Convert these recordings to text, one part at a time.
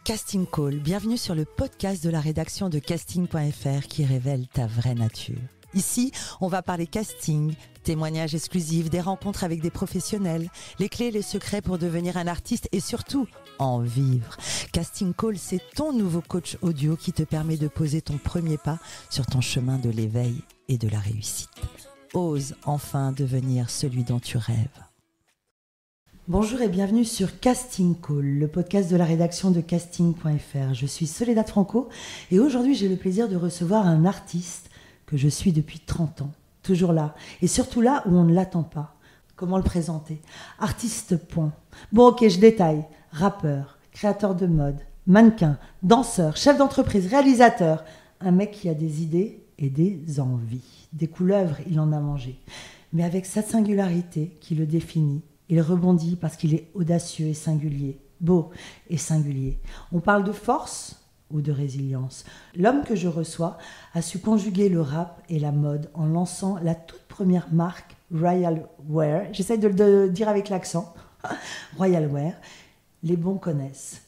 Casting Call, bienvenue sur le podcast de la rédaction de casting.fr qui révèle ta vraie nature. Ici, on va parler casting, témoignages exclusifs, des rencontres avec des professionnels, les clés et les secrets pour devenir un artiste et surtout, en vivre. Casting Call, c'est ton nouveau coach audio qui te permet de poser ton premier pas sur ton chemin de l'éveil et de la réussite. Ose enfin devenir celui dont tu rêves. Bonjour et bienvenue sur Casting Call, le podcast de la rédaction de casting.fr. Je suis Soledad Franco et aujourd'hui j'ai le plaisir de recevoir un artiste que je suis depuis 30 ans, toujours là, et surtout là où on ne l'attend pas. Comment le présenter ? Artiste point. Bon ok, je détaille. Rappeur, créateur de mode, mannequin, danseur, chef d'entreprise, réalisateur. Un mec qui a des idées et des envies. Des couleuvres, il en a mangé. Mais avec cette singularité qui le définit, il rebondit parce qu'il est audacieux et singulier, beau et singulier. On parle de force ou de résilience. L'homme que je reçois a su conjuguer le rap et la mode en lançant la toute première marque Royal Wear. J'essaie de le dire avec l'accent. Royal Wear. Les bons connaissent.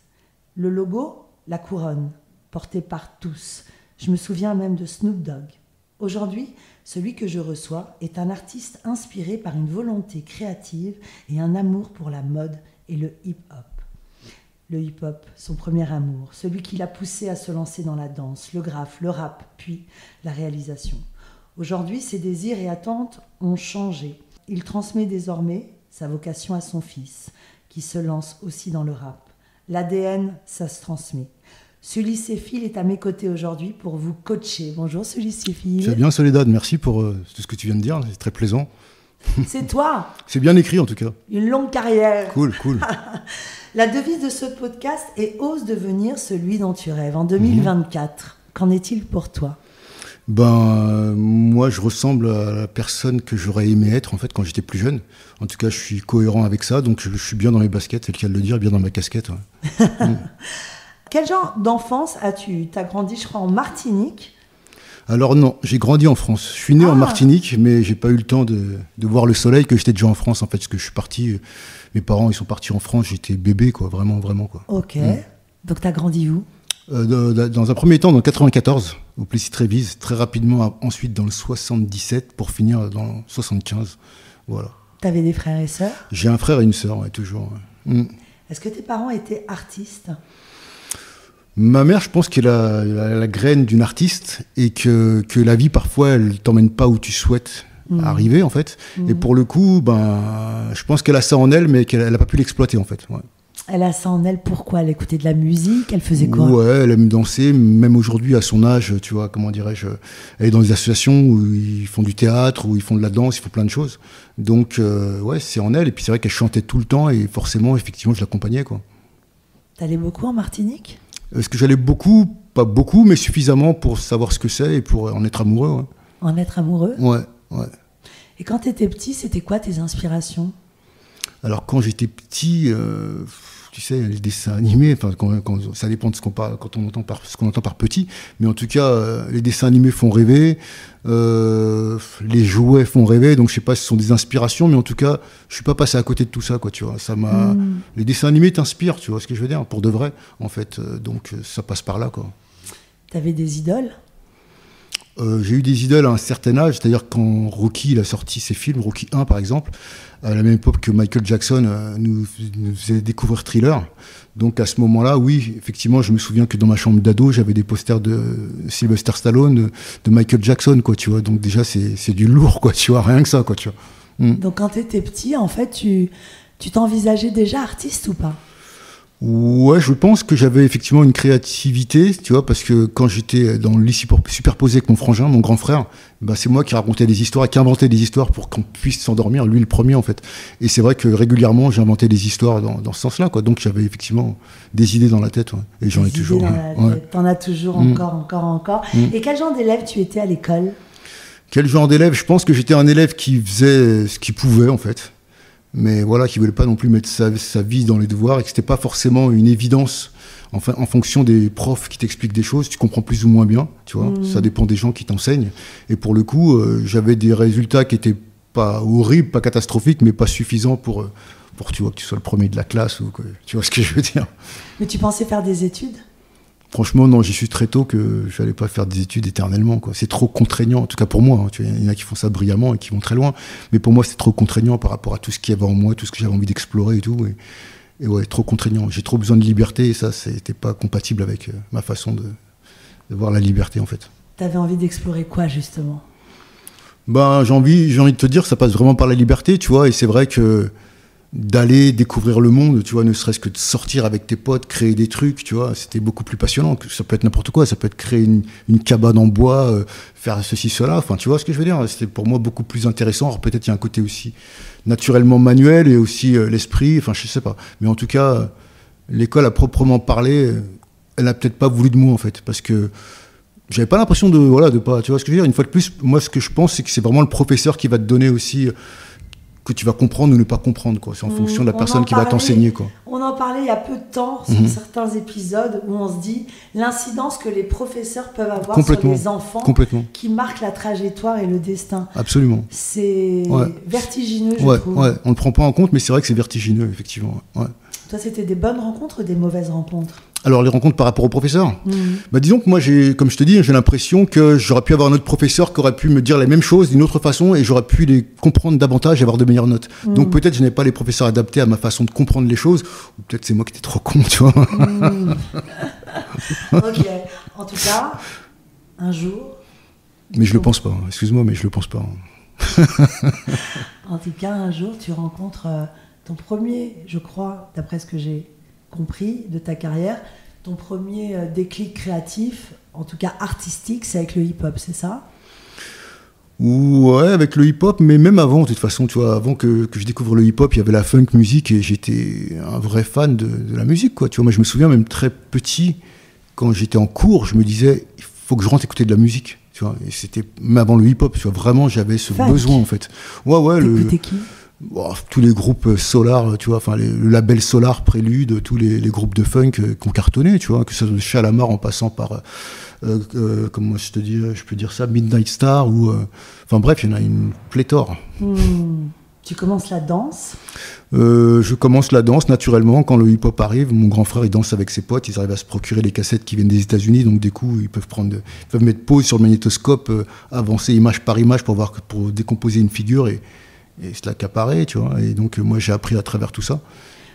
Le logo, la couronne, portée par tous. Je me souviens même de Snoop Dogg. Aujourd'hui, celui que je reçois est un artiste inspiré par une volonté créative et un amour pour la mode et le hip-hop. Le hip-hop, son premier amour, celui qui l'a poussé à se lancer dans la danse, le graphe, le rap, puis la réalisation. Aujourd'hui, ses désirs et attentes ont changé. Il transmet désormais sa vocation à son fils, qui se lance aussi dans le rap. L'ADN, ça se transmet. Sully Seyfil est à mes côtés aujourd'hui pour vous coacher. Bonjour Sully Seyfil. C'est bien Soledad, merci pour tout ce que tu viens de dire, c'est très plaisant. C'est toi. C'est bien écrit en tout cas. Une longue carrière. Cool. La devise de ce podcast est « Ose devenir celui dont tu rêves » en 2024. Qu'en est-il pour toi ? Moi je ressemble à la personne que j'aurais aimé être en fait quand j'étais plus jeune. En tout cas je suis cohérent avec ça, donc je suis bien dans mes baskets, c'est le cas de le dire, bien dans ma casquette. Ouais. Quel genre d'enfance as-tu ? Tu as grandi, je crois, en Martinique ? Alors non, j'ai grandi en France. Je suis né en Martinique, mais j'ai pas eu le temps de voir le soleil, que j'étais déjà en France en fait, parce que je suis parti, mes parents ils sont partis en France, j'étais bébé quoi, vraiment quoi. Ok, donc tu as grandi où ? Dans un premier temps dans le 94, au Plessis-Trévise, très rapidement ensuite dans le 77, pour finir dans le 75, voilà. T'avais des frères et sœurs ? J'ai un frère et une sœur, ouais, toujours. Ouais. Est-ce que tes parents étaient artistes ? Ma mère, je pense qu'elle a la graine d'une artiste et que la vie, parfois, elle t'emmène pas où tu souhaites arriver, en fait. Et pour le coup, je pense qu'elle a ça en elle, mais qu'elle n'a pas pu l'exploiter, en fait. Ouais. Elle a ça en elle, pourquoi ? Elle écoutait de la musique, elle faisait quoi ? Ouais, elle aime danser, même aujourd'hui, à son âge, tu vois, comment dirais-je, elle est dans des associations où ils font du théâtre, où ils font de la danse, ils font plein de choses. Donc, ouais, c'est en elle. Et puis, c'est vrai qu'elle chantait tout le temps et forcément, effectivement, je l'accompagnais, quoi. T'allais beaucoup en Martinique ? Est-ce que j'allais beaucoup ? Pas beaucoup, mais suffisamment pour savoir ce que c'est et pour en être amoureux. Ouais. En être amoureux ? Ouais. Et quand tu étais petit, c'était quoi tes inspirations ? Alors quand j'étais petit, tu sais, les dessins animés, ça dépend de ce qu'on entend par petit, mais en tout cas, les dessins animés font rêver, les jouets font rêver, donc je sais pas si ce sont des inspirations, mais en tout cas, je suis pas passé à côté de tout ça, quoi, tu vois. Les dessins animés t'inspirent, tu vois ce que je veux dire, pour de vrai, en fait, donc ça passe par là, quoi. T'avais des idoles ? J'ai eu des idoles à un certain âge, c'est-à-dire quand Rocky il a sorti ses films, Rocky 1 par exemple, à la même époque que Michael Jackson nous faisait découvrir Thriller. Donc à ce moment-là, oui, effectivement, je me souviens que dans ma chambre d'ado, j'avais des posters de Sylvester Stallone, de Michael Jackson, quoi, tu vois. Donc déjà, c'est du lourd, quoi, tu vois, rien que ça, quoi, tu vois. Donc quand tu étais petit, en fait, tu t'envisageais déjà artiste ou pas ? Ouais, je pense que j'avais effectivement une créativité, tu vois, parce que quand j'étais dans le lit superposé avec mon frangin, mon grand frère, c'est moi qui racontais des histoires et qui inventais des histoires pour qu'on puisse s'endormir, lui le premier en fait. Et c'est vrai que régulièrement j'inventais des histoires dans ce sens-là, quoi. Donc j'avais effectivement des idées dans la tête, ouais. Et j'en ai toujours. T'en as toujours encore. Et quel genre d'élève tu étais à l'école ? Quel genre d'élève ? Je pense que j'étais un élève qui faisait ce qu'il pouvait en fait. Mais voilà, qui ne voulait pas non plus mettre sa vie dans les devoirs et que ce n'était pas forcément une évidence. Enfin, en fonction des profs qui t'expliquent des choses, tu comprends plus ou moins bien, tu vois. Ça dépend des gens qui t'enseignent. Et pour le coup, j'avais des résultats qui n'étaient pas horribles, pas catastrophiques, mais pas suffisants pour pour tu vois, que tu sois le premier de la classe, ou que, tu vois ce que je veux dire. Mais tu pensais faire des études? Franchement, non, j'y suis très tôt que je n'allais pas faire des études éternellement, quoi. C'est trop contraignant, en tout cas pour moi. Hein. Tu vois, il y en a qui font ça brillamment et qui vont très loin. Mais pour moi, c'est trop contraignant par rapport à tout ce qu'il y avait en moi, tout ce que j'avais envie d'explorer et tout. Et ouais, trop contraignant. J'ai trop besoin de liberté et ça, c'était pas compatible avec ma façon de voir la liberté, en fait. T'avais envie d'explorer quoi, justement? Ben, j'ai envie de te dire, ça passe vraiment par la liberté, tu vois. Et c'est vrai que d'aller découvrir le monde, tu vois, ne serait-ce que de sortir avec tes potes, créer des trucs, tu vois, c'était beaucoup plus passionnant. Ça peut être n'importe quoi, ça peut être créer une cabane en bois, faire ceci, cela, enfin, tu vois ce que je veux dire. C'était pour moi beaucoup plus intéressant. Alors peut-être il y a un côté aussi naturellement manuel et aussi l'esprit, enfin, je sais pas. Mais en tout cas, l'école à proprement parler, elle n'a peut-être pas voulu de moi, en fait, parce que j'avais pas l'impression de pas, tu vois ce que je veux dire. Une fois de plus, moi, ce que je pense, c'est que c'est vraiment le professeur qui va te donner aussi que tu vas comprendre ou ne pas comprendre, quoi. C'est en fonction de la personne qui va t'enseigner, quoi. On en parlait il y a peu de temps sur certains épisodes où on se dit l'incidence que les professeurs peuvent avoir sur les enfants qui marquent la trajectoire et le destin. Absolument. C'est vertigineux, je trouve. Ouais, on ne le prend pas en compte, mais c'est vrai que c'est vertigineux, effectivement. Ouais. Toi, c'était des bonnes rencontres ou des mauvaises rencontres? Alors, les rencontres par rapport au professeur, bah, disons que moi, comme je te dis, j'ai l'impression que j'aurais pu avoir un autre professeur qui aurait pu me dire la même chose d'une autre façon et j'aurais pu les comprendre davantage et avoir de meilleures notes. Donc peut-être je n'ai pas les professeurs adaptés à ma façon de comprendre les choses, ou peut-être c'est moi qui étais trop con, tu vois. Ok, en tout cas, un jour... Mais je le pense pas, excuse-moi, mais je le pense pas. En tout cas, un jour, tu rencontres ton premier, je crois, d'après ce que j'ai compris de ta carrière, ton premier déclic créatif, en tout cas artistique, c'est avec le hip-hop, c'est ça? Ouais, avec le hip-hop, mais même avant, de toute façon, tu vois, avant que je découvre le hip-hop, il y avait la funk musique et j'étais un vrai fan de la musique, quoi. Tu vois, moi, je me souviens même très petit, quand j'étais en cours, je me disais, il faut que je rentre écouter de la musique, tu vois. Et c'était même avant le hip-hop, tu vois, vraiment, j'avais ce besoin, en fait. Ouais. T'écoutais qui? Tous les groupes Solar, tu vois, enfin le label Solar, Prélude, tous les groupes de funk qui ont cartonné, tu vois, que ce soit de Chalamar en passant par, comment je peux dire ça, Midnight Star, ou, enfin bref, il y en a une pléthore. Tu commences la danse? Je commence la danse naturellement quand le hip-hop arrive. Mon grand frère, il danse avec ses potes, ils arrivent à se procurer les cassettes qui viennent des États-Unis, donc du coup, ils peuvent mettre pause sur le magnétoscope, avancer image par image pour décomposer une figure et se l'accaparer, tu vois. Et donc, moi, j'ai appris à travers tout ça.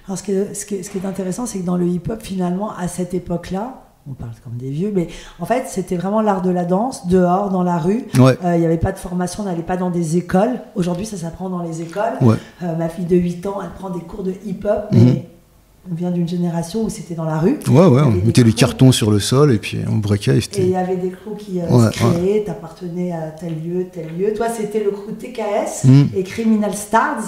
Alors, ce qui est intéressant, c'est que dans le hip-hop, finalement, à cette époque-là, on parle comme des vieux, mais en fait, c'était vraiment l'art de la danse, dehors, dans la rue. Il n'y avait pas de formation, on n'allait pas dans des écoles. Aujourd'hui, ça s'apprend dans les écoles. Ma fille de 8 ans, elle prend des cours de hip-hop, mais on vient d'une génération où c'était dans la rue. On mettait des cartons sur le sol et puis on breakait. Et il y avait des crews qui se créaient, t'appartenais à tel lieu. Toi, c'était le crew TKS et Criminal Stars.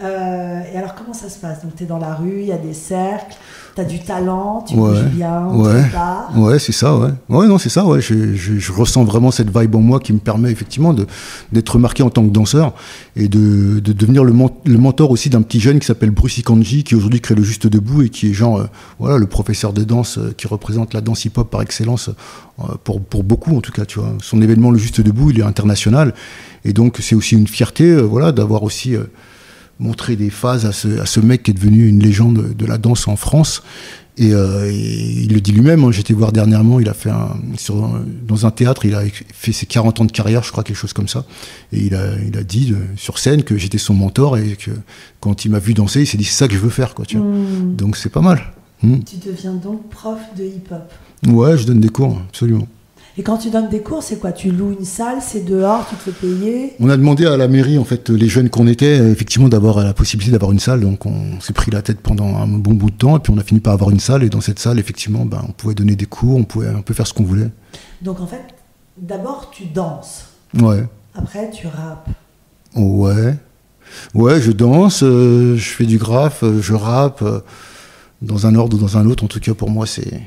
Et alors, comment ça se passe? Donc, t'es dans la rue, il y a des cercles, t'as du talent, tu bouges bien, tu pars. Ouais, c'est ça, non, c'est ça, Je ressens vraiment cette vibe en moi qui me permet effectivement d'être remarqué en tant que danseur et de devenir le mentor aussi d'un petit jeune qui s'appelle Bruce Ikanji, qui aujourd'hui crée le Juste Debout et qui est genre, le professeur de danse qui représente la danse hip-hop par excellence pour beaucoup en tout cas, tu vois. Son événement, le Juste Debout, il est international et donc c'est aussi une fierté, d'avoir aussi montré des phases à ce mec qui est devenu une légende de la danse en France. Et il le dit lui-même, j'étais voir dernièrement, il a fait dans un théâtre, il a fait ses 40 ans de carrière, je crois, quelque chose comme ça. Et il a dit sur scène que j'étais son mentor et que quand il m'a vu danser, il s'est dit c'est ça que je veux faire, quoi, tu vois. Donc c'est pas mal. Tu deviens donc prof de hip-hop? Ouais, je donne des cours, absolument. Et quand tu donnes des cours, c'est quoi? Tu loues une salle, c'est dehors, tu te fais payer? On a demandé à la mairie, en fait, les jeunes qu'on était, effectivement, d'avoir la possibilité d'avoir une salle. Donc on s'est pris la tête pendant un bon bout de temps, et puis on a fini par avoir une salle. Et dans cette salle, effectivement, on pouvait donner des cours, on pouvait un peu faire ce qu'on voulait. Donc en fait, d'abord tu danses. Ouais. Après tu rappes. Ouais, je danse, je fais du graphe, je rappe, dans un ordre ou dans un autre. En tout cas, pour moi, c'est...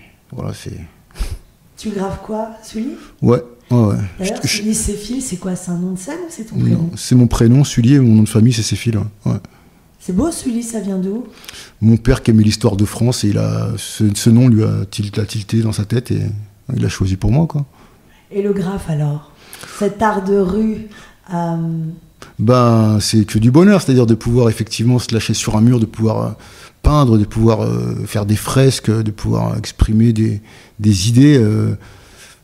Tu graves quoi? Sully? Ouais. D'ailleurs, Sully Céphile, c'est quoi? C'est un nom de scène ou c'est ton prénom? Non, c'est mon prénom, Sully, et mon nom de famille, c'est Céphile. Ouais. C'est beau, Sully, ça vient d'où? Mon père qui aimait l'histoire de France, et ce nom lui a tilté dans sa tête, et il l'a choisi pour moi, quoi. Et le graphe, alors? Cet art de rue, Ben, c'est que du bonheur, c'est-à-dire de pouvoir effectivement se lâcher sur un mur, de pouvoir peindre, de pouvoir faire des fresques, de pouvoir exprimer des idées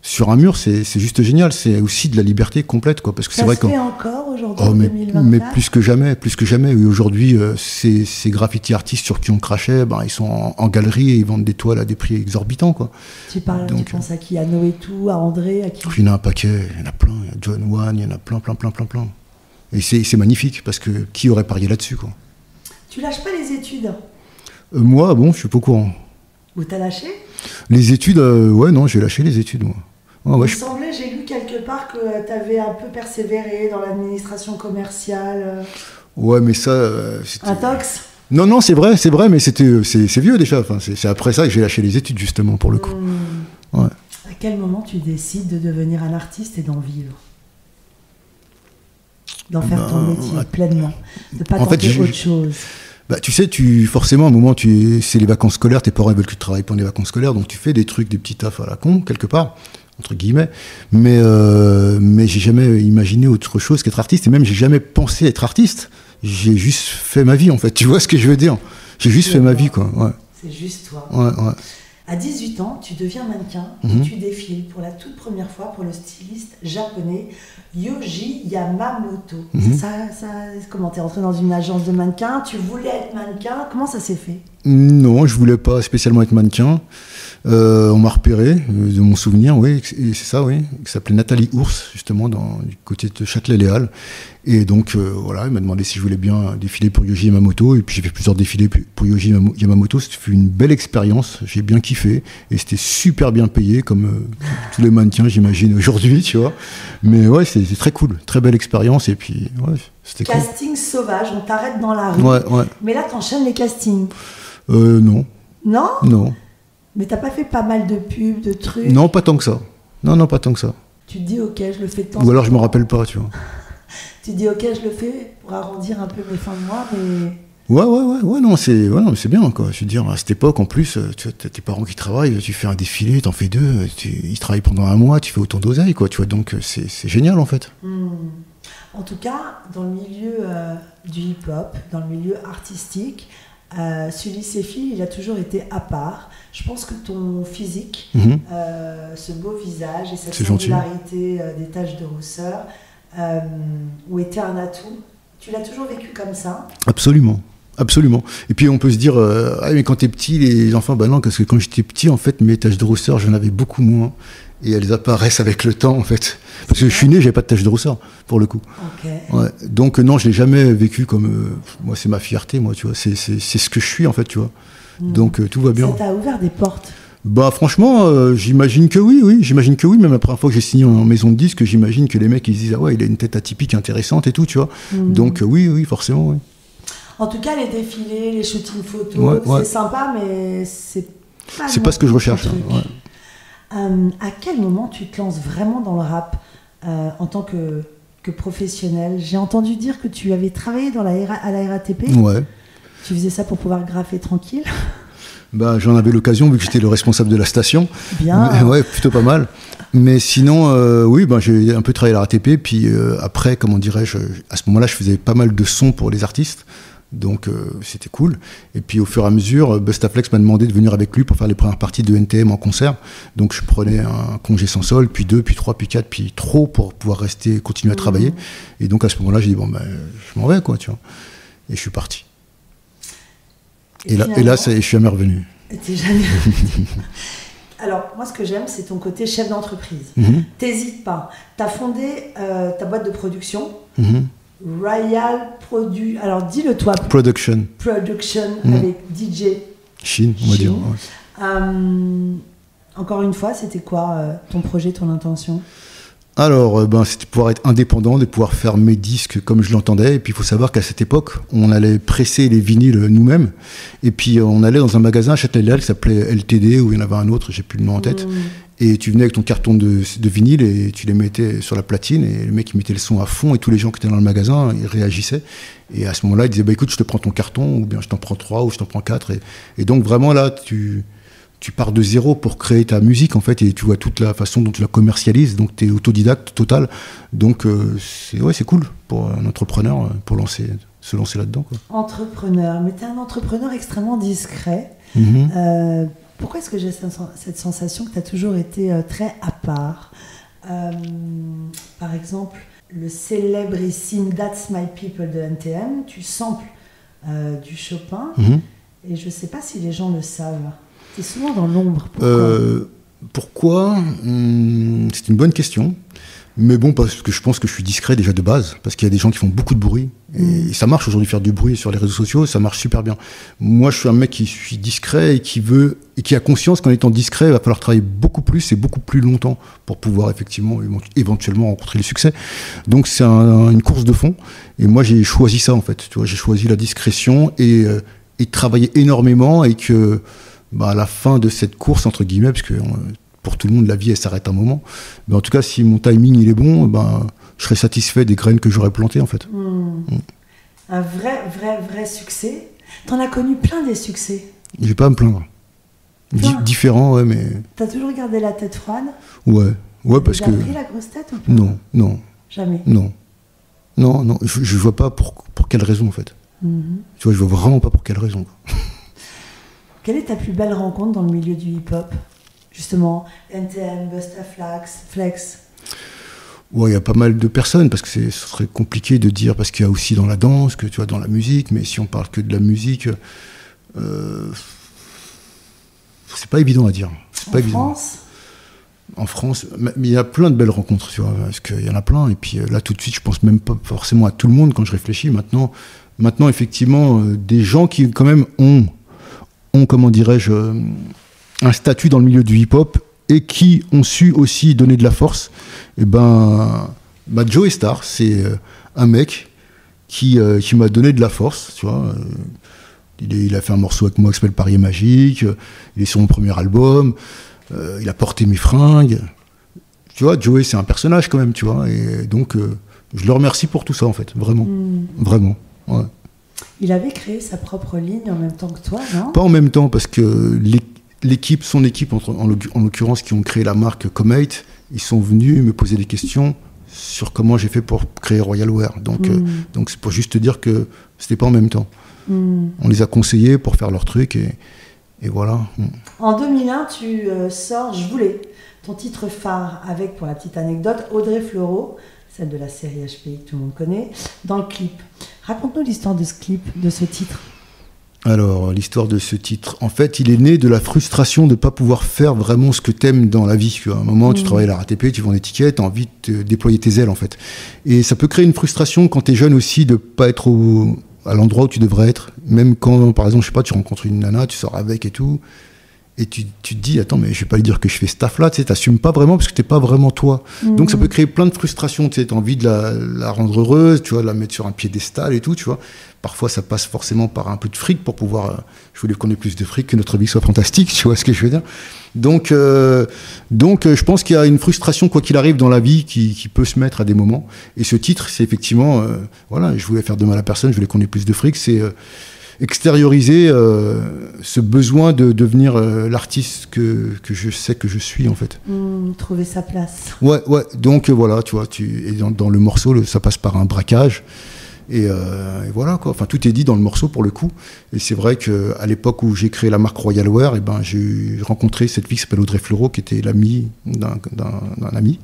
sur un mur, c'est juste génial. C'est aussi de la liberté complète, quoi. Parce que c'est vrai Ça se fait encore aujourd'hui, oh, en 2024 mais plus que jamais, plus que jamais. Oui, aujourd'hui, ces graffiti artistes sur qui on crachait, ben, ils sont en galerie et ils vendent des toiles à des prix exorbitants, quoi. Tu penses à qui? À Noé Tout, à André, à qui? Il y en a un paquet, il y en a plein. Il y a John Wan, il y en a plein. Et c'est magnifique, parce que qui aurait parié là-dessus, quoi. Tu lâches pas les études? Moi, bon, je suis pas au courant. Ou t'as lâché? Les études, ouais, non, j'ai lâché les études, moi. Il me semblait, j'ai lu quelque part que tu avais un peu persévéré dans l'administration commerciale. Ouais, mais ça... Intox? Non, c'est vrai, mais c'est vieux déjà. Enfin, c'est après ça que j'ai lâché les études, justement, pour le coup. Ouais. À quel moment tu décides de devenir un artiste et d'en vivre? D'en faire ton métier pleinement? De ne pas tenter autre chose? Bah, tu sais, forcément, à un moment, c'est les vacances scolaires, tes parents veulent que tu travailles pendant les vacances scolaires, donc tu fais des trucs, des petits tafs à la con, quelque part, entre guillemets. Mais j'ai jamais imaginé autre chose qu'être artiste, et même j'ai jamais pensé être artiste. J'ai juste fait ma vie, en fait. Tu vois ce que je veux dire? J'ai juste fait ma vie, quoi. Ouais. C'est juste toi. Ouais. À 18 ans, tu deviens mannequin et tu défiles pour la toute première fois pour le styliste japonais Yohji Yamamoto. Comment t'es rentré dans une agence de mannequin? Tu voulais être mannequin? Comment ça s'est fait? Non, je voulais pas spécialement être mannequin. On m'a repéré, de mon souvenir, oui, et c'est ça, oui, qui s'appelait Nathalie Ours, justement, du côté de Châtelet-Léal. Et donc, voilà, il m'a demandé si je voulais bien défiler pour Yohji Yamamoto. Et puis, j'ai fait plusieurs défilés pour Yohji Yamamoto. C'était une belle expérience, j'ai bien kiffé. Et c'était super bien payé, comme tous les mannequins, j'imagine, aujourd'hui, tu vois. Mais ouais, c'était très cool, très belle expérience. Et puis, ouais, c'était cool. Casting sauvage, on t'arrête dans la rue. Ouais. Mais là, t'enchaînes les castings. Non. Non? Non. Mais t'as pas fait pas mal de pubs, de trucs? Non, pas tant que ça. Non, pas tant que ça. Tu te dis, ok, je le fais de temps en temps. Ou alors je me rappelle pas, tu vois. Tu te dis, ok, je le fais pour arrondir un peu mes fins de mois, mais... Ouais, non, c'est bien, quoi. Je veux dire, à cette époque, en plus, tu as tes parents qui travaillent, tu fais un défilé, t'en fais deux, ils travaillent pendant un mois, tu fais autant d'oseille, quoi, tu vois, donc c'est génial, en fait. En tout cas, dans le milieu du hip-hop, dans le milieu artistique, Sully Seffi, il a toujours été à part. Je pense que ton physique, ce beau visage et cette singularité des taches de rousseur ont été un atout. Tu l'as toujours vécu comme ça? Absolument. Et puis on peut se dire, mais quand t'es petit, les enfants, bah non, parce que quand j'étais petit, en fait, mes taches de rousseur, j'en avais beaucoup moins. Et elles apparaissent avec le temps, en fait. Parce que je suis né, j'avais pas de taches de rousseur, pour le coup. Okay. Ouais. Donc non, je l'ai jamais vécu comme... moi, c'est ma fierté, moi, tu vois. C'est ce que je suis, en fait, tu vois. Donc tout va bien. Ça t'a ouvert des portes? Bah franchement, j'imagine que oui. J'imagine que oui. Même la première fois que j'ai signé en maison de disque, j'imagine que les mecs, ils se disent, ah ouais, il a une tête atypique intéressante et tout, tu vois. Donc oui, forcément, oui. En tout cas, les défilés, les shootings photos, c'est sympa, mais c'est pas ce que je recherche. À quel moment tu te lances vraiment dans le rap en tant que professionnel? J'ai entendu dire que tu avais travaillé à la RATP. Ouais. Tu faisais ça pour pouvoir graffer tranquille? Bah, j'en avais l'occasion, vu que j'étais le responsable de la station. Bien. Mais, ouais, plutôt pas mal. Mais sinon, oui, bah, j'ai un peu travaillé à la RATP. Puis après, comment dirais-je, à ce moment-là, je faisais pas mal de sons pour les artistes. Donc c'était cool. Et puis au fur et à mesure, Bustaflex m'a demandé de venir avec lui pour faire les premières parties de NTM en concert. Donc je prenais un congé sans solde, puis 2, puis 3, puis 4, puis trop pour pouvoir continuer à travailler. Et donc à ce moment-là, j'ai dit, bon, ben, je m'en vais, quoi, tu vois. Et je suis parti. Et là, je suis jamais revenu. T'es jamais revenu. Alors, moi, ce que j'aime, c'est ton côté chef d'entreprise. T'hésites pas. T'as fondé ta boîte de production. Royal Produ... Alors, dis-le toi. Production. Avec DJ Chine, on va dire. Ouais. Encore une fois, c'était quoi ton projet, ton intention? Alors, c'était pouvoir être indépendant, de pouvoir faire mes disques comme je l'entendais. Et puis, il faut savoir qu'à cette époque, on allait presser les vinyles nous-mêmes. Et puis, on allait dans un magasin à Châtelet-Léal qui s'appelait LTD, où il y en avait un autre, j'ai plus le nom en tête. Et tu venais avec ton carton de vinyle et tu les mettais sur la platine. Et le mec, il mettait le son à fond. Et tous les gens qui étaient dans le magasin, ils réagissaient. Et à ce moment-là, il disait, écoute, je te prends ton carton, ou bien je t'en prends 3, ou je t'en prends 4. Et donc, vraiment, là, tu tu pars de zéro pour créer ta musique, en fait, et tu vois toute la façon dont tu la commercialises, donc tu es autodidacte total. Donc, c'est cool pour un entrepreneur, pour se lancer là-dedans, quoi. Entrepreneur, mais tu es un entrepreneur extrêmement discret. Pourquoi est-ce que j'ai cette sensation que tu as toujours été très à part? Par exemple, le célébrissime That's My People de NTM, tu samples du Chopin, et je ne sais pas si les gens le savent. Tu es souvent dans l'ombre. Pourquoi c'est une bonne question. Mais bon, parce que je pense que je suis discret déjà de base, parce qu'il y a des gens qui font beaucoup de bruit. Et ça marche aujourd'hui, faire du bruit sur les réseaux sociaux, ça marche super bien. Moi, je suis un mec qui suis discret et qui a conscience qu'en étant discret, il va falloir travailler beaucoup plus et beaucoup plus longtemps pour pouvoir effectivement, éventuellement rencontrer le succès. Donc, c'est une course de fond. Et moi, j'ai choisi ça, en fait. Tu vois, j'ai choisi la discrétion et travailler énormément et que, à la fin de cette course, entre guillemets, parce que pour tout le monde, la vie, elle s'arrête un moment. Mais en tout cas, si mon timing, il est bon, je serai satisfait des graines que j'aurais plantées, en fait. Un vrai succès. T'en as connu plein des succès. J'ai pas à me plaindre. Différents, ouais, mais... T'as toujours gardé la tête froide? Ouais, parce que... T'as pris la grosse tête ou pas? Non. Jamais? Non. Je vois pas pour quelle raison, en fait. Tu vois, je vois vraiment pas pour quelle raison. Quelle est ta plus belle rencontre dans le milieu du hip-hop? Justement, NTM, Busta Flex. Ouais, il y a pas mal de personnes, parce que ce serait compliqué de dire, parce qu'il y a aussi dans la danse, que tu vois, dans la musique, mais si on parle que de la musique, c'est pas évident à dire. En France, mais il y a plein de belles rencontres, tu vois, parce qu'il y en a plein, et puis là, tout de suite, je pense même pas forcément à tout le monde quand je réfléchis. Maintenant effectivement, des gens qui, quand même, ont comment dirais-je, un statut dans le milieu du hip-hop et qui ont su aussi donner de la force, et Joey Starr, c'est un mec qui m'a donné de la force, tu vois. Il a fait un morceau avec moi qui s'appelle Paris est magique, il est sur mon premier album, il a porté mes fringues. Tu vois, Joey, c'est un personnage quand même, tu vois, et donc je le remercie pour tout ça, en fait, vraiment. Vraiment, ouais. Il avait créé sa propre ligne en même temps que toi, non? Pas en même temps, parce que son équipe, en l'occurrence, qui ont créé la marque Comate, ils sont venus me poser des questions sur comment j'ai fait pour créer Royal Wear. Donc c'est pour juste te dire que c'était pas en même temps. On les a conseillés pour faire leur truc et voilà. En 2001, tu sors Je voulais, ton titre phare avec, pour la petite anecdote, Audrey Fleurot, celle de la série HPI que tout le monde connaît, dans le clip. Raconte-nous l'histoire de ce clip, de ce titre. Alors, l'histoire de ce titre, en fait, il est né de la frustration de ne pas pouvoir faire vraiment ce que tu aimes dans la vie. Tu vois. À un moment, tu travailles à la RATP, tu vends des tickets, tu as envie de déployer tes ailes, en fait. Et ça peut créer une frustration quand tu es jeune aussi de ne pas être à l'endroit où tu devrais être. Même quand, par exemple, je sais pas, tu rencontres une nana, tu sors avec et tout, et tu te dis, attends, mais je vais pas lui dire que je fais ce taf-là, tu sais, t'assumes pas vraiment parce que t'es pas vraiment toi. Donc ça peut créer plein de frustrations, tu sais, t'as envie de la rendre heureuse, tu vois, de la mettre sur un piédestal et tout, tu vois. Parfois, ça passe forcément par un peu de fric pour pouvoir... je voulais qu'on ait plus de fric, que notre vie soit fantastique, tu vois ce que je veux dire. Donc je pense qu'il y a une frustration, quoi qu'il arrive, dans la vie qui peut se mettre à des moments. Et ce titre, c'est effectivement... voilà, je voulais faire de mal à personne, je voulais qu'on ait plus de fric. C'est extérioriser ce besoin de devenir l'artiste que je sais que je suis, en fait. Trouver sa place. Ouais. Donc voilà, tu vois, et dans le morceau, ça passe par un braquage. Et voilà, quoi. Enfin, tout est dit dans le morceau pour le coup. Et c'est vrai qu'à l'époque où j'ai créé la marque Royal Wear, j'ai rencontré cette fille qui s'appelle Audrey Fleurot, qui était l'amie d'un ami.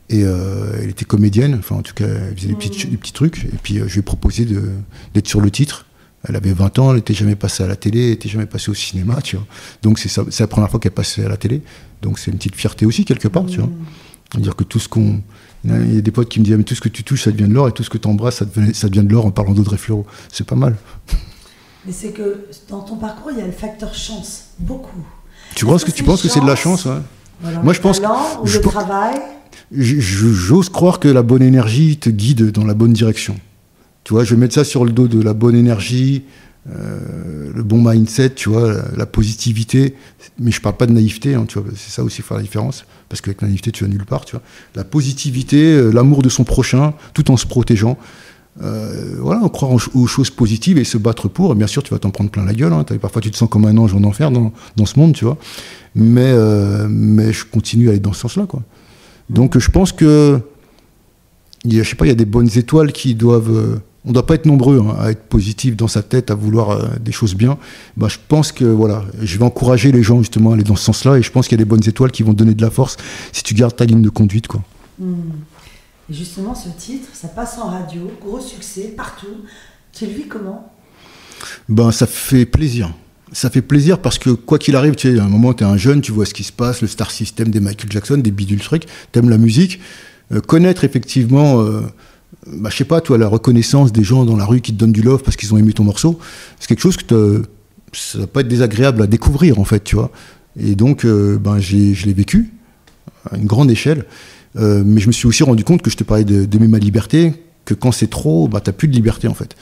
Et elle était comédienne, enfin en tout cas, elle faisait des petits trucs. Et puis je lui ai proposé d'être sur le titre. Elle avait 20 ans, elle n'était jamais passée à la télé, elle n'était jamais passée au cinéma, tu vois. Donc c'est la première fois qu'elle passait à la télé. Donc c'est une petite fierté aussi, quelque part, tu vois. C'est-à-dire que tout ce qu'on... Il y a des potes qui me disent, mais tout ce que tu touches, ça devient de l'or, et tout ce que tu embrasses, ça devient de l'or en parlant d'Audrey Fleurot. C'est pas mal. Mais c'est que dans ton parcours, il y a le facteur chance, beaucoup. Tu penses que c'est de la chance, ouais. Voilà, moi, je pense ou le travail. J'ose croire que la bonne énergie te guide dans la bonne direction. Tu vois, je vais mettre ça sur le dos de la bonne énergie, le bon mindset, tu vois, la positivité. Mais je parle pas de naïveté, hein, tu vois, c'est ça aussi faire la différence. Parce qu'avec la naïveté, tu vas nulle part, tu vois. La positivité, l'amour de son prochain, tout en se protégeant. voilà, croire aux choses positives et se battre pour. Et bien sûr, tu vas t'en prendre plein la gueule. Hein. Parfois, tu te sens comme un ange en enfer dans ce monde, tu vois. Mais je continue à aller dans ce sens-là, quoi. Donc, je pense que, je sais pas, il y a des bonnes étoiles qui doivent... on ne doit pas être nombreux à être positif dans sa tête, à vouloir des choses bien. Bah, je pense que, voilà, je vais encourager les gens, justement, à aller dans ce sens-là. Et je pense qu'il y a des bonnes étoiles qui vont te donner de la force si tu gardes ta ligne de conduite, quoi. Et justement, ce titre, ça passe en radio, gros succès, partout. Tu le vis comment ? Ben, ça fait plaisir. Ça fait plaisir parce que, quoi qu'il arrive, tu sais, à un moment, tu es un jeune, tu vois ce qui se passe, le star system des Michael Jackson, des bidules trucs, t'aimes la musique. Connaître, effectivement, je sais pas, toi, la reconnaissance des gens dans la rue qui te donnent du love parce qu'ils ont aimé ton morceau, c'est quelque chose que ça va pas être désagréable à découvrir, en fait, tu vois. Et donc, je l'ai vécu à une grande échelle. Mais je me suis aussi rendu compte que je te parlais d'aimer ma liberté, que quand c'est trop, t'as plus de liberté en fait.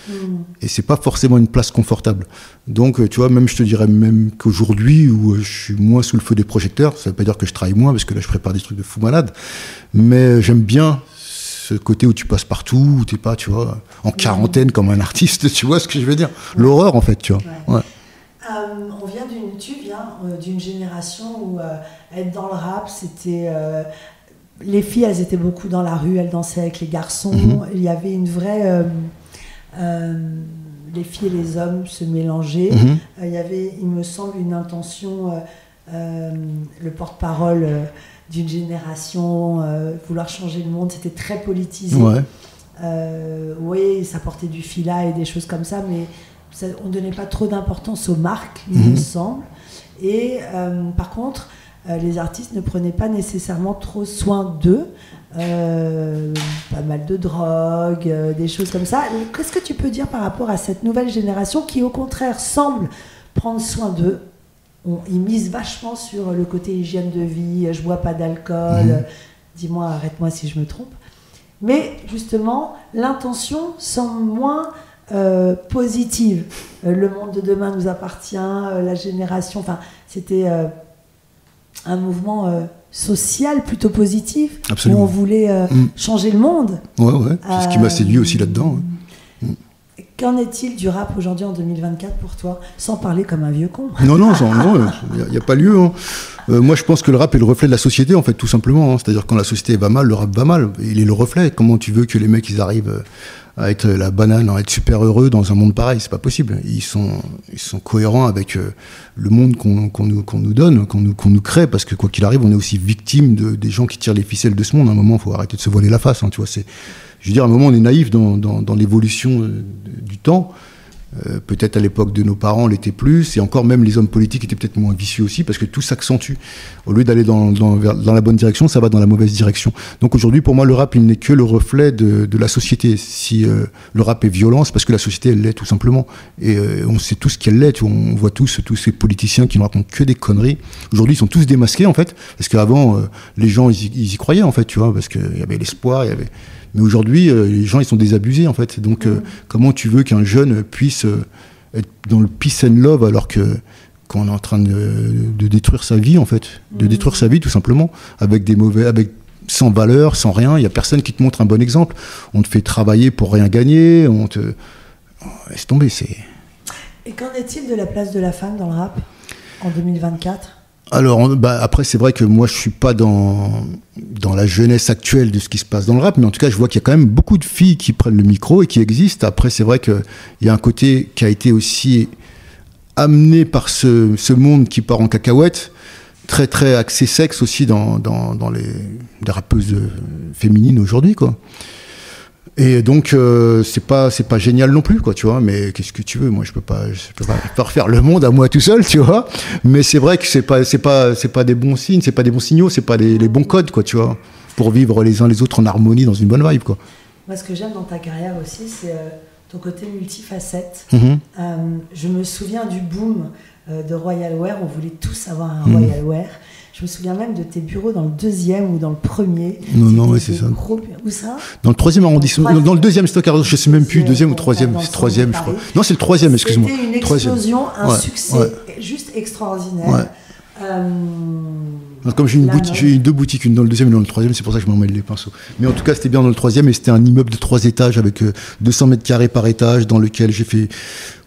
Et c'est pas forcément une place confortable. Donc tu vois, même je te dirais même qu'aujourd'hui où je suis moins sous le feu des projecteurs, ça veut pas dire que je travaille moins parce que là je prépare des trucs de fou malade, mais j'aime bien ce côté où tu passes partout, où t'es pas, tu vois, en quarantaine comme un artiste, tu vois ce que je veux dire. L'horreur en fait, tu vois. Ouais. Tu viens d'une génération où être dans le rap, c'était... les filles, elles étaient beaucoup dans la rue, elles dansaient avec les garçons. Il y avait une vraie... les filles et les hommes se mélangeaient. Il y avait, il me semble, une intention, le porte-parole d'une génération, vouloir changer le monde, c'était très politisé. Oui, ça portait du fila et des choses comme ça, mais on ne donnait pas trop d'importance aux marques, il me semble. Et par contre... les artistes ne prenaient pas nécessairement trop soin d'eux, pas mal de drogue, des choses comme ça. Qu'est-ce que tu peux dire par rapport à cette nouvelle génération qui au contraire semble prendre soin d'eux ? Ils misent vachement sur le côté hygiène de vie, je bois pas d'alcool, dis-moi, arrête-moi si je me trompe. Mais justement, l'intention semble moins positive. Le monde de demain nous appartient, la génération, enfin c'était... un mouvement social plutôt positif. Absolument. Où on voulait changer le monde. Ouais. C'est ce qui m'a séduit aussi là-dedans. Qu'en est-il du rap aujourd'hui en 2024 pour toi ? Sans parler comme un vieux con. Non, il n'y a pas lieu. Hein. Moi, je pense que le rap est le reflet de la société, en fait, tout simplement. Hein. C'est-à-dire quand la société va mal, le rap va mal. Il est le reflet. Comment tu veux que les mecs ils arrivent à être la banane, à être super heureux dans un monde pareil ? C'est pas possible. Ils sont cohérents avec le monde qu'on nous donne, qu'on nous crée, parce que quoi qu'il arrive, on est aussi victime des gens qui tirent les ficelles de ce monde. À un moment, il faut arrêter de se voiler la face. Hein, tu vois, je veux dire, à un moment, on est naïf dans l'évolution du temps. Peut-être à l'époque de nos parents, l'était plus, et encore même les hommes politiques étaient peut-être moins vicieux aussi, parce que tout s'accentue. Au lieu d'aller dans la bonne direction, ça va dans la mauvaise direction. Donc aujourd'hui, pour moi, le rap, il n'est que le reflet de la société. Si le rap est violent, c'est parce que la société, elle l'est tout simplement. Et on sait tous qu'elle l'est. Tu vois, on voit tous ces politiciens qui ne racontent que des conneries. Aujourd'hui, ils sont tous démasqués, en fait, parce qu'avant, les gens, ils y croyaient, en fait, tu vois, parce qu'il y avait l'espoir, il y avait... Mais aujourd'hui, les gens, ils sont désabusés, en fait. Donc, comment tu veux qu'un jeune puisse être dans le peace and love alors qu'on est en train de détruire sa vie, en fait. De détruire sa vie, tout simplement, sans valeur, sans rien. Il n'y a personne qui te montre un bon exemple. On te fait travailler pour rien gagner. Laisse tomber, c'est... Et qu'en est-il de la place de la femme dans le rap en 2024 ? Alors, après, c'est vrai que moi, je suis pas dans la jeunesse actuelle de ce qui se passe dans le rap, mais en tout cas, je vois qu'il y a quand même beaucoup de filles qui prennent le micro et qui existent. Après, c'est vrai qu'il y a un côté qui a été aussi amené par ce monde qui part en cacahuète, très, très axé sexe aussi dans les rappeuses féminines aujourd'hui, quoi. Et donc c'est pas génial non plus, quoi, tu vois, mais qu'est-ce que tu veux, moi je peux pas refaire le monde à moi tout seul, tu vois, mais c'est vrai que c'est pas des bons signes, c'est pas des bons signaux, c'est pas les bons codes, quoi, tu vois, pour vivre les uns les autres en harmonie dans une bonne vibe, quoi. Moi, ce que j'aime dans ta carrière aussi, c'est ton côté multifacette. Je me souviens du boom de Royal Wear, on voulait tous avoir un Royal Wear. Je me souviens même de tes bureaux dans le 2e ou dans le 1er. Non, oui, c'est ça. Où ça ? Dans le 3e arrondissement. Dans le 2e stock, je ne sais même plus, 2e ou 3e. C'est 3e, je crois. Non, c'est le 3e, excuse-moi. C'était une explosion, un succès juste extraordinaire. Comme j'ai eu deux boutiques, une dans le deuxième et une dans le troisième, c'est pour ça que je m'en mêle les pinceaux. Mais en tout cas, c'était bien dans le troisième, et c'était un immeuble de 3 étages avec 200 mètres carrés par étage, dans lequel j'ai fait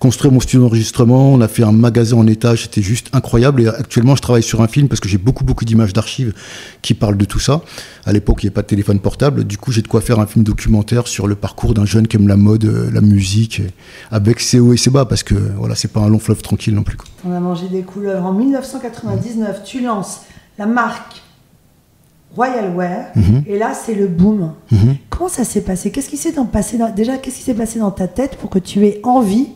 construire mon studio d'enregistrement. On a fait un magasin en étage, c'était juste incroyable. Et actuellement, je travaille sur un film parce que j'ai beaucoup d'images d'archives qui parlent de tout ça. À l'époque, il n'y avait pas de téléphone portable. Du coup, j'ai de quoi faire un film documentaire sur le parcours d'un jeune qui aime la mode, la musique, avec ses hauts et ses bas, parce que voilà, c'est pas un long fleuve tranquille non plus, quoi. On a mangé des couleuvres. En 1999, tu lances la marque Royal Wear, et là c'est le boom. Comment ça s'est passé? Qu'est-ce qui s'est passé dans ta tête pour que tu aies envie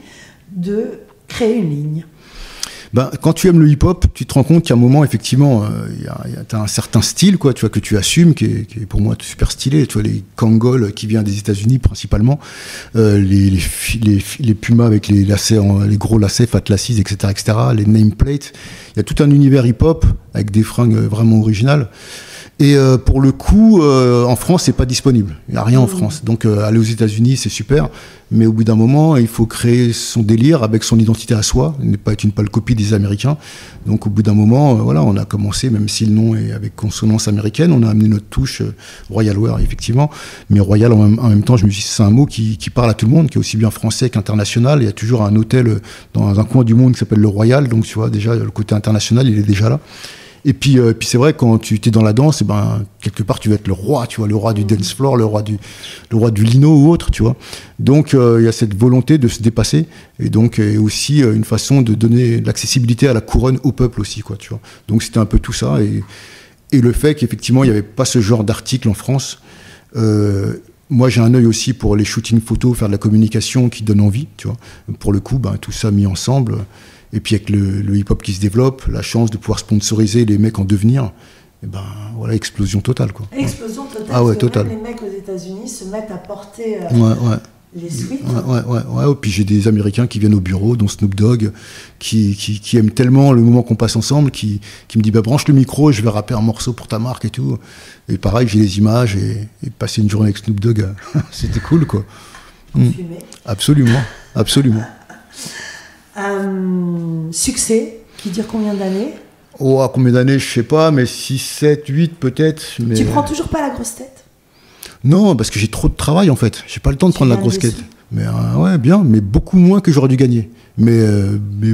de créer une ligne? Quand tu aimes le hip-hop, tu te rends compte qu'à un moment, effectivement, t'as un certain style, quoi, tu vois, que tu assumes, qui est pour moi super stylé. Tu vois, les Kangol qui viennent des États-Unis principalement, les Pumas avec les lacets, les gros lacets, Fat Laces, etc., les nameplates. Il y a tout un univers hip-hop avec des fringues vraiment originales. Et pour le coup, en France, c'est pas disponible. Il n'y a rien en France. Donc, aller aux États-Unis, c'est super. Mais au bout d'un moment, il faut créer son délire avec son identité à soi, ne pas être une pâle copie des Américains. Donc, au bout d'un moment, voilà, on a commencé, même si le nom est avec consonance américaine, on a amené notre touche Royal Wear, effectivement. Mais Royal, en même temps, je me suis dit, c'est un mot qui parle à tout le monde, qui est aussi bien français qu'international. Il y a toujours un hôtel dans un coin du monde qui s'appelle le Royal. Donc, tu vois, déjà, le côté international, il est déjà là. Et puis c'est vrai, quand tu es dans la danse, quelque part tu vas être le roi, tu vois, le roi du dance floor, le roi du lino ou autre, tu vois. Donc il y a cette volonté de se dépasser, et donc aussi une façon de donner de l'accessibilité à la couronne au peuple aussi, quoi, tu vois. Donc c'était un peu tout ça, et le fait qu'effectivement il n'y avait pas ce genre d'article en France. Moi, j'ai un œil aussi pour les shootings photos, faire de la communication qui donne envie, tu vois. Pour le coup, tout ça mis ensemble. Et puis avec le hip-hop qui se développe, la chance de pouvoir sponsoriser les mecs en devenir, voilà, explosion totale, quoi. Explosion totale. Ah ouais, totale. Les mecs aux États-Unis se mettent à porter les suites. Ouais. Et puis j'ai des Américains qui viennent au bureau, dont Snoop Dogg, qui aiment tellement le moment qu'on passe ensemble, qui me dit branche le micro, je vais rapper un morceau pour ta marque et tout. Et pareil, j'ai les images, et passer une journée avec Snoop Dogg, c'était cool, quoi. Absolument. Succès, qui dure combien d'années? Combien d'années, je sais pas, mais 6, 7, 8 peut-être. Mais... Tu prends toujours pas la grosse tête? Non, parce que j'ai trop de travail en fait. J'ai pas le temps de prendre la grosse tête. Mais ouais, bien, mais beaucoup moins que j'aurais dû gagner. Mais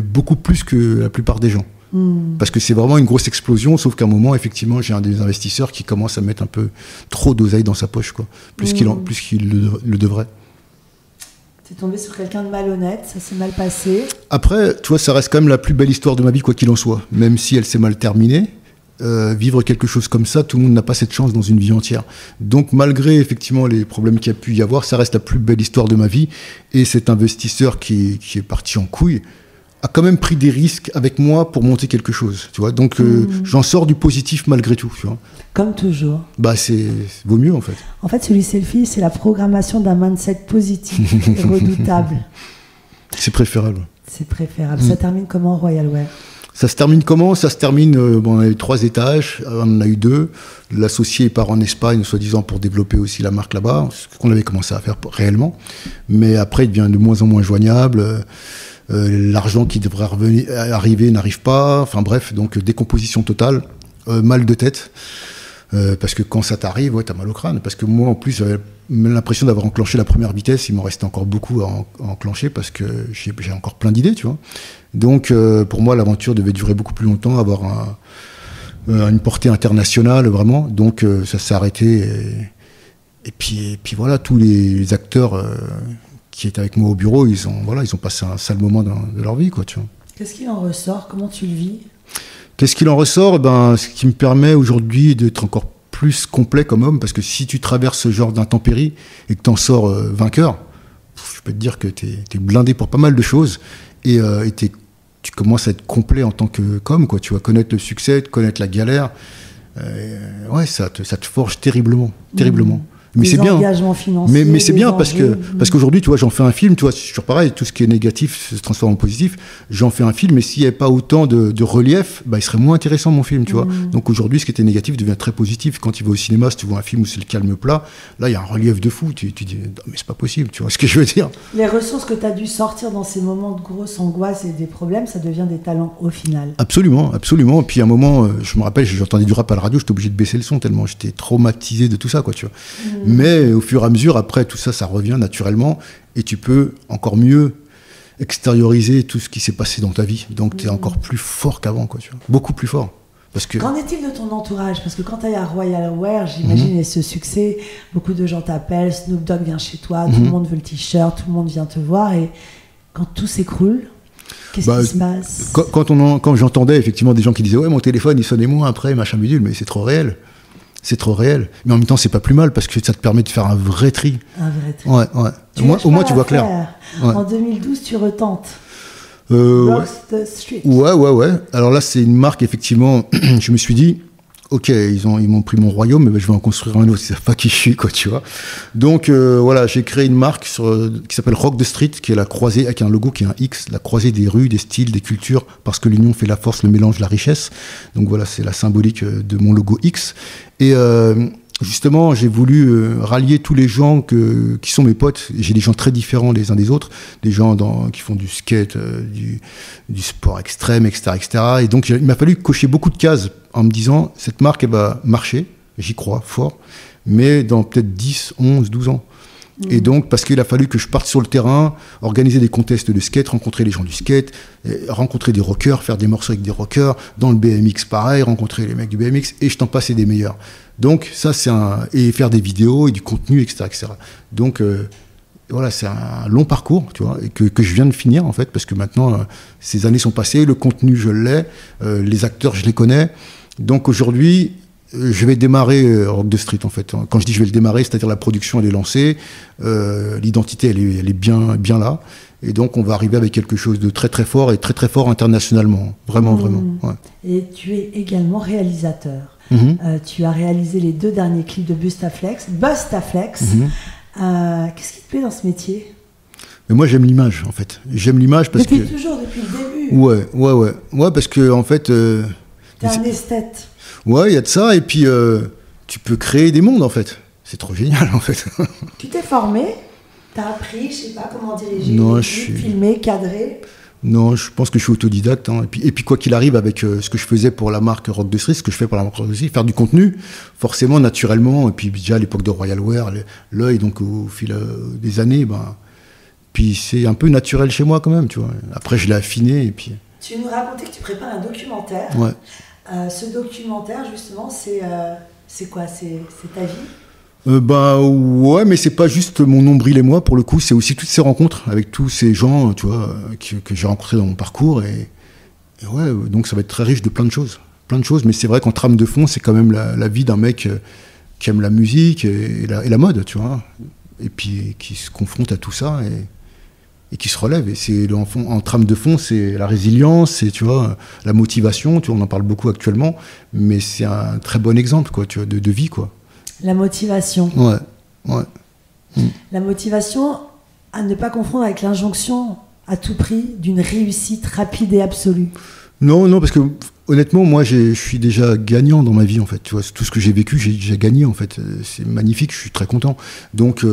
beaucoup plus que la plupart des gens. Parce que c'est vraiment une grosse explosion, sauf qu'à un moment, effectivement, j'ai un des investisseurs qui commence à mettre un peu trop d'oseille dans sa poche, quoi. Plus qu'il le devrait. T'es tombé sur quelqu'un de malhonnête, ça s'est mal passé. Après, tu vois, ça reste quand même la plus belle histoire de ma vie, quoi qu'il en soit. Même si elle s'est mal terminée, vivre quelque chose comme ça, tout le monde n'a pas cette chance dans une vie entière. Donc, malgré effectivement les problèmes qu'il y a pu y avoir, ça reste la plus belle histoire de ma vie. Et cet investisseur qui est parti en couille a quand même pris des risques avec moi pour monter quelque chose, tu vois. Donc, j'en sors du positif malgré tout, tu vois. Comme toujours. Vaut mieux, en fait. En fait, celui selfie, c'est la programmation d'un mindset positif et redoutable. C'est préférable. Ça termine comment, Royal Wear? Ça se termine comment? Ça se termine, on a eu 3 étages, on en a eu 2. L'associé part en Espagne, soi-disant, pour développer aussi la marque là-bas, ce qu'on avait commencé à faire réellement. Mais après, il devient de moins en moins joignable. L'argent qui devrait arriver n'arrive pas. Enfin bref, donc décomposition totale, mal de tête. Parce que quand ça t'arrive, t'as mal au crâne. Parce que moi, en plus, j'avais l'impression d'avoir enclenché la première vitesse. Il m'en restait encore beaucoup à enclencher parce que j'ai encore plein d'idées, tu vois. Donc, pour moi, l'aventure devait durer beaucoup plus longtemps, avoir une portée internationale, vraiment. Donc, ça s'est arrêté. Et puis voilà, tous les acteurs qui étaient avec moi au bureau, ils ont passé un sale moment de leur vie, quoi, tu vois. Qu'est-ce qu'il en ressort? Comment tu le vis? Qu'est-ce qu'il en ressort? Ce qui me permet aujourd'hui d'être encore plus complet comme homme, parce que si tu traverses ce genre d'intempéries et que tu en sors vainqueur, je peux te dire que tu es blindé pour pas mal de choses, et tu commences à être complet en tant qu'homme, quoi. Tu vas connaître le succès, connaître la galère. Ça te forge terriblement. Mais c'est bien. Engagements financiers. Mais c'est bien parce qu'aujourd'hui, tu vois, j'en fais un film, tu vois, c'est toujours pareil, tout ce qui est négatif se transforme en positif. J'en fais un film, et s'il n'y avait pas autant de relief, bah, il serait moins intéressant, mon film, tu vois. Donc aujourd'hui, ce qui était négatif devient très positif. Quand tu vas au cinéma, si tu vois un film où c'est le calme plat, là, il y a un relief de fou. Tu dis, non, mais c'est pas possible, tu vois ce que je veux dire. Les ressources que tu as dû sortir dans ces moments de grosse angoisse et des problèmes, ça devient des talents au final. Absolument, absolument. Et puis à un moment, je me rappelle, j'entendais du rap à la radio, j'étais obligé de baisser le son tellement j'étais traumatisé de tout ça, quoi, tu vois. Mais au fur et à mesure, après, tout ça, ça revient naturellement et tu peux encore mieux extérioriser tout ce qui s'est passé dans ta vie. Donc, tu es encore plus fort qu'avant, quoi, tu vois. Beaucoup plus fort. Parce que... Qu'en est-il de ton entourage? Parce que quand tu es à Royal Wear, j'imagine, et ce succès, beaucoup de gens t'appellent, Snoop Dogg vient chez toi, tout le monde veut le t-shirt, tout le monde vient te voir. Et quand tout s'écroule, qu'est-ce qui se passe? Quand j'entendais effectivement des gens qui disaient « Ouais, mon téléphone, il sonnait moins après, machin bidule », mais c'est trop réel. C'est trop réel. Mais en même temps, c'est pas plus mal parce que ça te permet de faire un vrai tri. Un vrai tri. Ouais, ouais. Au moins, tu vois clair. Ouais. En 2012, tu retentes. Ouais. The Street. Ouais. Alors là, c'est une marque, effectivement, je me suis dit, ok, ils m'ont pris mon royaume, mais je vais en construire un autre. Ils savent pas qui je suis, quoi, tu vois. Donc, voilà, j'ai créé une marque qui s'appelle Rock the Street, qui est la croisée, avec un logo qui est un X, la croisée des rues, des styles, des cultures, parce que l'union fait la force, le mélange, la richesse. Donc voilà, c'est la symbolique de mon logo X. Et justement, j'ai voulu rallier tous les gens qui sont mes potes. J'ai des gens très différents les uns des autres, des gens qui font du skate, du sport extrême, etc. Et donc, il m'a fallu cocher beaucoup de cases en me disant, cette marque, elle va marcher, j'y crois fort, mais dans peut-être 10, 11, 12 ans. Et donc, parce qu'il a fallu que je parte sur le terrain, organiser des contests de skate, rencontrer les gens du skate, rencontrer des rockers, faire des morceaux avec des rockers, dans le BMX pareil, rencontrer les mecs du BMX, et je t'en passe des meilleurs. Donc, ça, et faire des vidéos et du contenu, etc. Donc, voilà, c'est un long parcours, tu vois, et que je viens de finir, en fait, parce que maintenant, ces années sont passées, le contenu, je l'ai, les acteurs, je les connais. Donc, aujourd'hui, je vais démarrer Rock the Street, en fait. Quand je dis je vais le démarrer, c'est-à-dire la production, elle est lancée, l'identité, elle est bien là. Et donc, on va arriver avec quelque chose de très, très fort et très, très fort internationalement. Vraiment. Ouais. Et tu es également réalisateur. Tu as réalisé les 2 derniers clips de Bustaflex. Qu'est-ce qui te plaît dans ce métier? Mais moi, j'aime l'image, en fait. J'aime l'image parce depuis toujours, depuis le début. Ouais, parce que, en fait... t'es un esthète. Ouais, il y a de ça. Et puis, tu peux créer des mondes, en fait. C'est trop génial, en fait. Tu t'es formé? T'as appris, je sais pas comment diriger, filmer, cadrer? Non, je pense que je suis autodidacte. Hein. Et puis quoi qu'il arrive avec ce que je faisais pour la marque Rock the Street, ce que je fais pour la marque Rock the Street, faire du contenu, forcément, naturellement. Et puis déjà à l'époque de Royal Wear, l'œil, donc au fil des années, puis c'est un peu naturel chez moi quand même, tu vois. Après, je l'ai affiné et puis... Tu nous racontais que tu prépares un documentaire. Ouais. Ce documentaire, justement, c'est quoi? C'est ta vie? Ouais, mais c'est pas juste mon nombril et moi, pour le coup, c'est aussi toutes ces rencontres avec tous ces gens, tu vois, que j'ai rencontrés dans mon parcours. Et ouais, donc ça va être très riche de plein de choses. Mais c'est vrai qu'en trame de fond, c'est quand même la vie d'un mec qui aime la musique et la mode, tu vois. Et puis qui se confronte à tout ça et qui se relève. Et c'est en trame de fond, c'est la résilience, c'est, tu vois, la motivation, tu vois, on en parle beaucoup actuellement, mais c'est un très bon exemple, quoi, tu vois, de vie, quoi. La motivation. Ouais. La motivation à ne pas confondre avec l'injonction à tout prix d'une réussite rapide et absolue. Non, parce que honnêtement, moi, je suis déjà gagnant dans ma vie, en fait. Tu vois, tout ce que j'ai vécu, j'ai gagné, en fait. C'est magnifique, je suis très content. Donc,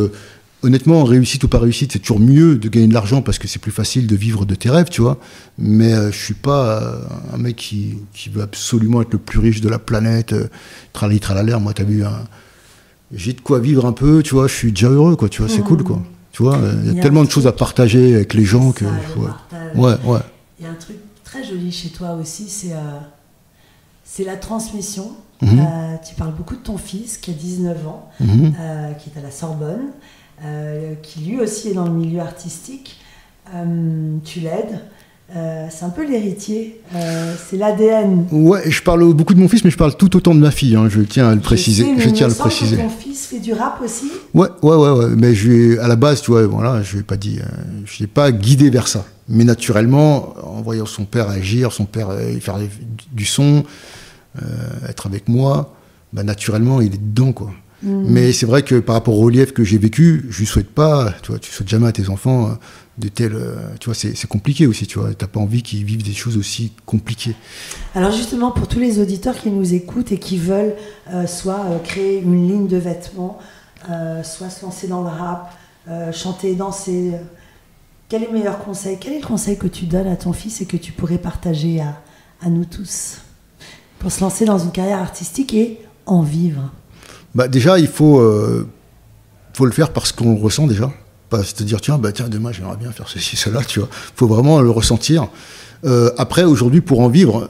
honnêtement, réussite ou pas réussite, c'est toujours mieux de gagner de l'argent parce que c'est plus facile de vivre de tes rêves, tu vois. Mais je suis pas un mec qui veut absolument être le plus riche de la planète, tralala. Moi, t'as vu j'ai de quoi vivre un peu, tu vois, je suis déjà heureux, quoi, tu vois, c'est cool, quoi. Tu vois, il y a tellement de choses à partager avec les gens que... Ouais. Il y a un truc très joli chez toi aussi, c'est la transmission. Tu parles beaucoup de ton fils qui a 19 ans, qui est à la Sorbonne, qui lui aussi est dans le milieu artistique. Tu l'aides. C'est un peu l'héritier, c'est l'ADN. Ouais, je parle beaucoup de mon fils, mais je parle tout autant de ma fille, hein, je tiens à le préciser. Je tiens à le préciser. Ton fils fait du rap aussi? Ouais, mais à la base, tu vois, voilà, je l'ai pas guidé vers ça. Mais naturellement, en voyant son père agir, son père faire du son, être avec moi, naturellement, il est dedans, quoi. Mais c'est vrai que par rapport au relief que j'ai vécu, je ne souhaite pas, tu vois, tu souhaites jamais à tes enfants de tels, tu vois, c'est compliqué aussi, tu vois, t'as pas envie qu'ils vivent des choses aussi compliquées. Alors justement, pour tous les auditeurs qui nous écoutent et qui veulent soit créer une ligne de vêtements, soit se lancer dans le rap, chanter, danser, quel est le meilleur conseil? Quel est le conseil que tu donnes à ton fils et que tu pourrais partager à nous tous pour se lancer dans une carrière artistique et en vivre? Bah déjà, il faut le faire parce qu'on le ressent déjà. Pas se dire, tiens, demain, j'aimerais bien faire ceci, cela, tu vois. Il faut vraiment le ressentir. Après, aujourd'hui, pour en vivre,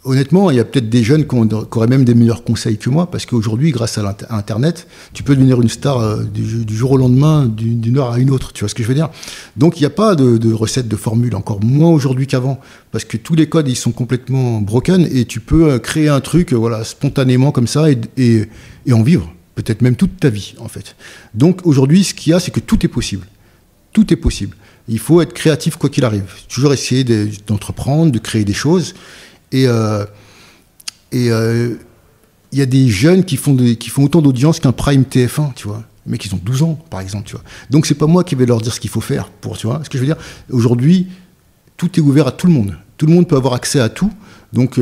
honnêtement, il y a peut-être des jeunes qui auraient même des meilleurs conseils que moi, parce qu'aujourd'hui, grâce à Internet, tu peux devenir une star du jour au lendemain, d'une heure à une autre, tu vois ce que je veux dire? Donc, il n'y a pas de recette, de formule, encore moins aujourd'hui qu'avant, parce que tous les codes, ils sont complètement broken, et tu peux créer un truc, voilà, spontanément comme ça, et en vivre. Peut-être même toute ta vie, en fait. Donc, aujourd'hui, ce qu'il y a, c'est que tout est possible. Tout est possible. Il faut être créatif quoi qu'il arrive. Toujours essayer d'entreprendre, de créer des choses. Et il y a des jeunes qui font autant d'audience qu'un Prime TF1, tu vois. Mais qui ont 12 ans, par exemple, tu vois. Donc, c'est pas moi qui vais leur dire ce qu'il faut faire, tu vois. Ce que je veux dire, aujourd'hui, tout est ouvert à tout le monde. Tout le monde peut avoir accès à tout. Donc,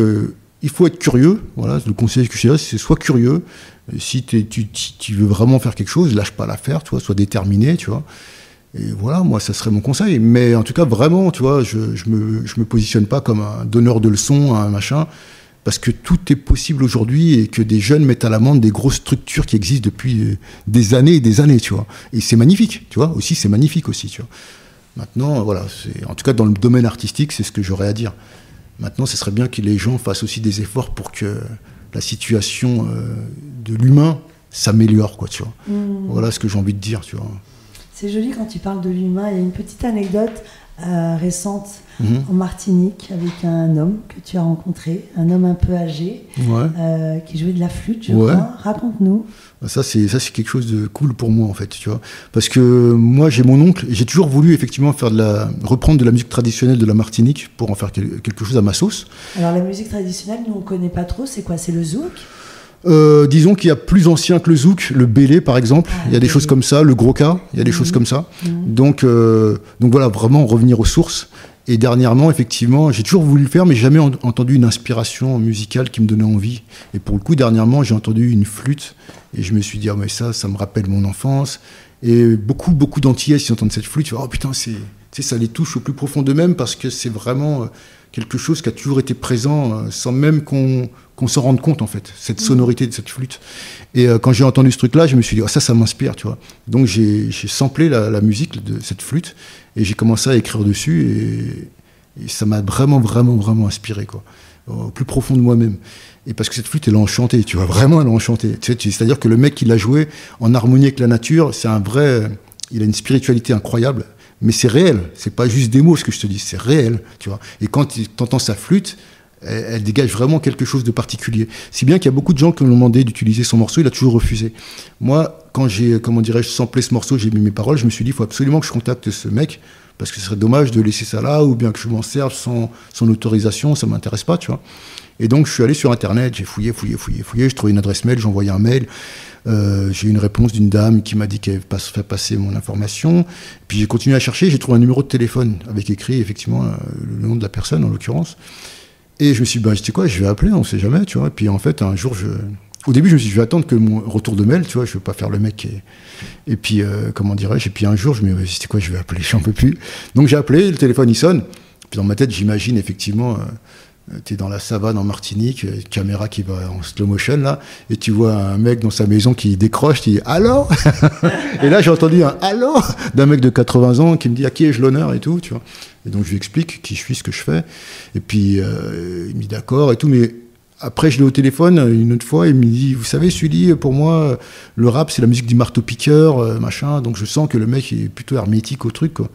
il faut être curieux. Voilà, le conseil que je dirais, c'est sois curieux. Si tu veux vraiment faire quelque chose, lâche pas l'affaire, tu vois, sois déterminé, tu vois. Et voilà, moi, ça serait mon conseil. Mais en tout cas, vraiment, tu vois, je me positionne pas comme un donneur de leçons, un machin, parce que tout est possible aujourd'hui et que des jeunes mettent à l'amende des grosses structures qui existent depuis des années et des années, tu vois. Et c'est magnifique, tu vois, aussi, c'est magnifique aussi, tu vois. Maintenant, voilà, en tout cas, dans le domaine artistique, c'est ce que j'aurais à dire. Maintenant, ce serait bien que les gens fassent aussi des efforts pour que la situation de l'humain s'améliore, quoi, tu vois. Voilà ce que j'ai envie de dire, tu vois. C'est joli quand tu parles de l'humain. Il y a une petite anecdote récente en Martinique avec un homme que tu as rencontré, un homme un peu âgé, qui jouait de la flûte, je crois. Raconte-nous. Ça, c'est quelque chose de cool pour moi, en fait, tu vois. Parce que moi, j'ai mon oncle, et j'ai toujours voulu, effectivement, reprendre de la musique traditionnelle de la Martinique pour en faire quelque chose à ma sauce. Alors, la musique traditionnelle, nous, on ne connaît pas trop. C'est quoi? C'est le zouk? Disons qu'il y a plus ancien que le zouk, le bélé par exemple, il y a des choses comme ça, le groka, il y a des choses comme ça. Donc voilà, vraiment revenir aux sources. Et dernièrement, effectivement, j'ai toujours voulu le faire, mais jamais entendu une inspiration musicale qui me donnait envie. Et pour le coup, dernièrement, j'ai entendu une flûte et je me suis dit, mais ça me rappelle mon enfance. Et beaucoup d'Antillais, qui entendent cette flûte, oh putain, ça les touche au plus profond d'eux-mêmes parce que c'est vraiment quelque chose qui a toujours été présent sans même qu'on s'en rende compte, en fait, cette sonorité de cette flûte. Et quand j'ai entendu ce truc-là, je me suis dit, ça m'inspire, tu vois. Donc j'ai samplé la musique de cette flûte et j'ai commencé à écrire dessus et ça m'a vraiment, vraiment, vraiment inspiré, quoi, au plus profond de moi-même. Et parce que cette flûte, elle a enchanté, tu vois, vraiment, elle a enchanté. C'est-à-dire que le mec qui l'a joué en harmonie avec la nature, il a une spiritualité incroyable. Mais c'est réel, c'est pas juste des mots ce que je te dis, c'est réel, tu vois. Et quand tu entends sa flûte, elle dégage vraiment quelque chose de particulier. Si bien qu'il y a beaucoup de gens qui m'ont demandé d'utiliser son morceau, il a toujours refusé. Moi, quand j'ai, samplé ce morceau, j'ai mis mes paroles, je me suis dit, il faut absolument que je contacte ce mec, parce que ce serait dommage de laisser ça là, ou bien que je m'en serve sans son autorisation, ça m'intéresse pas, tu vois. Et donc, je suis allé sur Internet, j'ai fouillé, je trouvais une adresse mail, j'ai envoyé un mail. J'ai eu une réponse d'une dame qui m'a dit qu'elle fait passer mon information. Puis j'ai continué à chercher, j'ai trouvé un numéro de téléphone avec écrit effectivement le nom de la personne en l'occurrence. Et je me suis dit, tu sais quoi, je vais appeler, on ne sait jamais, tu vois. Et puis en fait, un jour, au début, je me suis dit, je vais attendre que mon retour de mail, tu vois, je ne veux pas faire le mec. Et puis, comment dirais-je, et puis un jour, je me suis dit, quoi, je vais appeler, j'en peux plus. Donc j'ai appelé, le téléphone il sonne. Puis dans ma tête, j'imagine effectivement. T'es dans la savane en Martinique, caméra qui va en slow motion là, et tu vois un mec dans sa maison qui décroche, qui dit allô. Et là j'ai entendu un allô d'un mec de 80 ans qui me dit à qui ai-je l'honneur et tout, tu vois. Et donc je lui explique qui je suis, ce que je fais, et puis il me dit d'accord et tout, mais après je l'ai au téléphone une autre fois, il me dit vous savez Sully, pour moi le rap c'est la musique du marteau-piqueur, machin, donc je sens que le mec est plutôt hermétique au truc, quoi.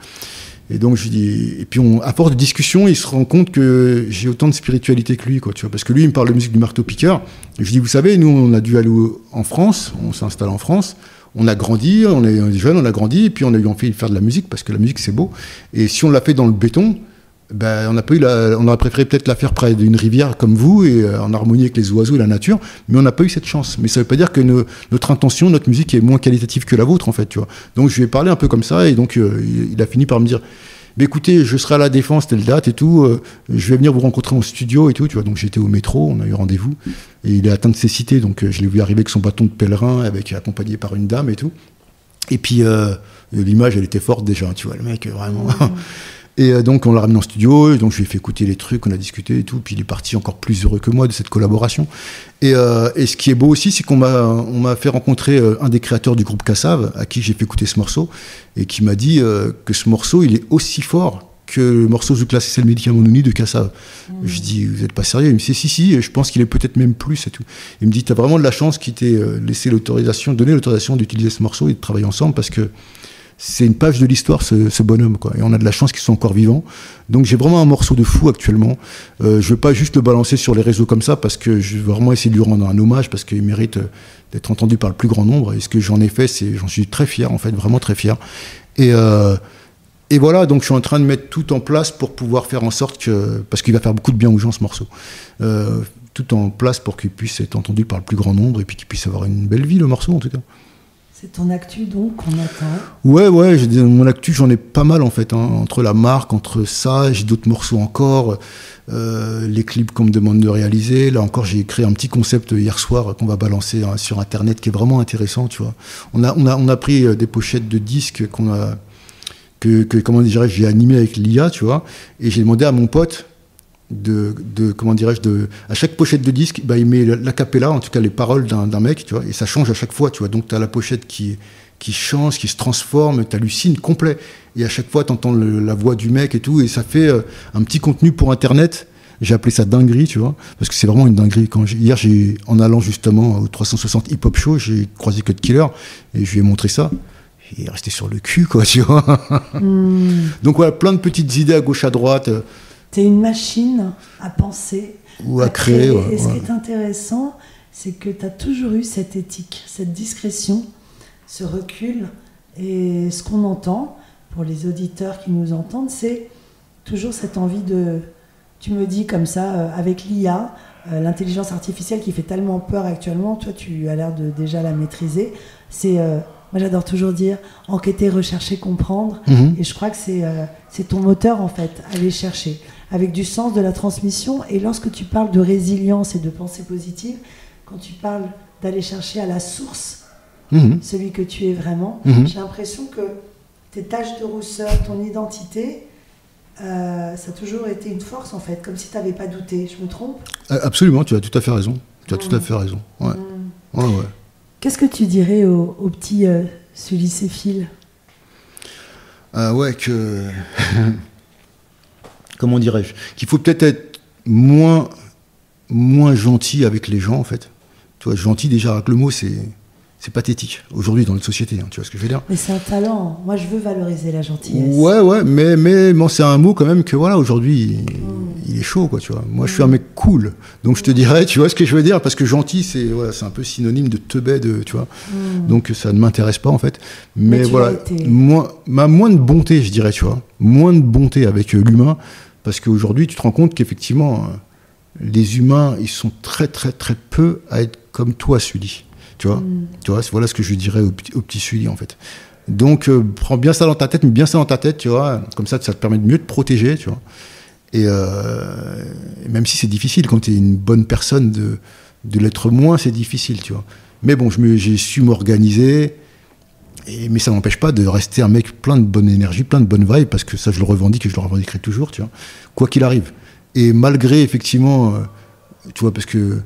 Et donc je lui dis, et puis à force de discussion, il se rend compte que j'ai autant de spiritualité que lui, quoi, tu vois, parce que lui il me parle de musique du marteau-piqueur. Et je lui dis, vous savez, nous on a dû aller en France, on s'installe en France, on a grandi, on est jeunes, on a grandi, et puis on a eu envie de faire de la musique parce que la musique c'est beau. Et si on l'a fait dans le béton, Ben, on aurait préféré peut-être la faire près d'une rivière comme vous et en harmonie avec les oiseaux et la nature, mais on n'a pas eu cette chance. Mais ça ne veut pas dire que notre intention, notre musique est moins qualitative que la vôtre en fait, tu vois. Donc je lui ai parlé un peu comme ça et donc il a fini par me dire bah, écoutez, je serai à la Défense telle date et tout, je vais venir vous rencontrer en studio et tout, tu vois. Donc j'étais au métro, on a eu rendez-vous et il est atteint de cécité, donc je l'ai vu arriver avec son bâton de pèlerin, accompagné par une dame et tout. Et puis l'image elle était forte déjà, tu vois, le mec vraiment. Et donc on l'a ramené en studio, et donc je lui ai fait écouter les trucs, on a discuté et tout, puis il est parti encore plus heureux que moi de cette collaboration. Et ce qui est beau aussi, c'est qu'on m'a fait rencontrer un des créateurs du groupe Kassav, à qui j'ai fait écouter ce morceau, et qui m'a dit que ce morceau, il est aussi fort que le morceau Zoukla c'est le médicament Nouni de Kassav. Je dis, vous n'êtes pas sérieux? Il me dit, si, je pense qu'il est peut-être même plus et tout. Il me dit, t'as vraiment de la chance qu'il t'ait donné l'autorisation d'utiliser ce morceau et de travailler ensemble, parce que c'est une page de l'histoire, ce bonhomme, quoi. Et on a de la chance qu'ils soient encore vivants. Donc j'ai vraiment un morceau de fou actuellement. Je ne veux pas juste le balancer sur les réseaux comme ça, parce que je veux vraiment essayer de lui rendre un hommage, parce qu'il mérite d'être entendu par le plus grand nombre. Et ce que j'en ai fait, j'en suis très fier, en fait, vraiment très fier. Et voilà, donc je suis en train de mettre tout en place pour pouvoir faire en sorte que, parce qu'il va faire beaucoup de bien aux gens, ce morceau, tout en place pour qu'il puisse être entendu par le plus grand nombre et puis qu'il puisse avoir une belle vie, le morceau, en tout cas. C'est ton actu donc qu'on attend? Ouais, mon actu, j'en ai pas mal en fait, hein, entre la marque, entre ça, j'ai d'autres morceaux encore, les clips qu'on me demande de réaliser. Là encore, j'ai créé un petit concept hier soir qu'on va balancer sur Internet qui est vraiment intéressant, tu vois. On a pris des pochettes de disques comment dirais-je, j'ai animé avec l'IA, tu vois, et j'ai demandé à mon pote à chaque pochette de disque, bah, il met l'acapella, en tout cas les paroles d'un mec, tu vois, et ça change à chaque fois, tu vois. Donc tu as la pochette qui change, qui se transforme, tu hallucines complet. Et à chaque fois, tu entends la voix du mec et tout, et ça fait un petit contenu pour Internet. J'ai appelé ça dinguerie, tu vois, parce que c'est vraiment une dinguerie. Hier, en allant justement au 360 Hip Hop Show, j'ai croisé Cut Killer, et je lui ai montré ça. Il est resté sur le cul, quoi, tu vois. Donc voilà, plein de petites idées à gauche, à droite. T'es une machine à penser, ou à créer. Ouais, et ce qui est intéressant, c'est que tu as toujours eu cette éthique, cette discrétion, ce recul. Et ce qu'on entend, pour les auditeurs qui nous entendent, c'est toujours cette envie de... Tu me dis comme ça, avec l'IA, l'intelligence artificielle qui fait tellement peur actuellement, toi tu as l'air de déjà la maîtriser. Moi j'adore toujours dire enquêter, rechercher, comprendre. Et je crois que c'est ton moteur en fait, aller chercher. Avec du sens de la transmission. Et lorsque tu parles de résilience et de pensée positive, quand tu parles d'aller chercher à la source celui que tu es vraiment, j'ai l'impression que tes taches de rousseur, ton identité, ça a toujours été une force en fait, comme si tu n'avais pas douté. Je me trompe? Absolument, tu as tout à fait raison. Tu as tout à fait raison. Ouais. Ouais. Qu'est-ce que tu dirais au petit Sully Céphile? Ouais, que... Comment dirais-je? Qu'il faut peut-être être moins gentil avec les gens, en fait. Tu vois, gentil, déjà, avec le mot, c'est pathétique. Aujourd'hui, dans notre société, hein, tu vois ce que je veux dire? Mais c'est un talent. Moi, je veux valoriser la gentillesse. Ouais, mais bon, c'est un mot, quand même, que voilà, aujourd'hui, il est chaud, quoi, tu vois. Moi, je suis un mec cool. Donc, je te dirais, tu vois ce que je veux dire? Parce que gentil, c'est un peu synonyme de teubé, tu vois. Donc, ça ne m'intéresse pas, en fait. Mais voilà, moins de bonté, je dirais, tu vois. Moins de bonté avec l'humain. Parce qu'aujourd'hui, tu te rends compte qu'effectivement, les humains, ils sont très, très, très peu à être comme toi, Sully. Tu vois, voilà ce que je dirais au petit Sully, en fait. Donc, prends bien ça dans ta tête, tu vois. Comme ça te permet de mieux te protéger, tu vois. Et même si c'est difficile, quand tu es une bonne personne, de l'être moins, c'est difficile, tu vois. Mais bon, j'ai su m'organiser. Mais ça n'empêche pas de rester un mec plein de bonne énergie, plein de bonne vibe, parce que ça, je le revendique et je le revendiquerai toujours, tu vois, quoi qu'il arrive. Et malgré, effectivement, tu vois, parce que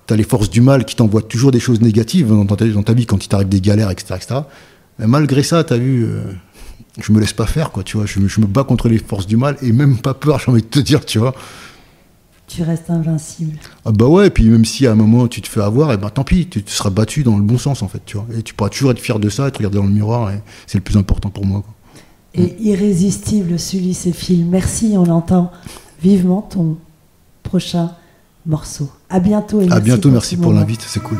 tu as les forces du mal qui t'envoient toujours des choses négatives dans ta vie quand il t'arrive des galères, etc. Mais malgré ça, tu as vu, je me laisse pas faire, quoi, tu vois, je me bats contre les forces du mal et même pas peur, j'ai envie de te dire, tu vois. Tu restes invincible. Ah bah ouais, et puis même si à un moment tu te fais avoir, et ben tant pis, tu seras battu dans le bon sens en fait, tu vois. Et tu pourras toujours être fier de ça et te regarder dans le miroir, et c'est le plus important pour moi, quoi. Et irrésistible, Sully Céphile. Merci, on entend vivement ton prochain morceau. À bientôt et merci pour l'invite, c'est cool.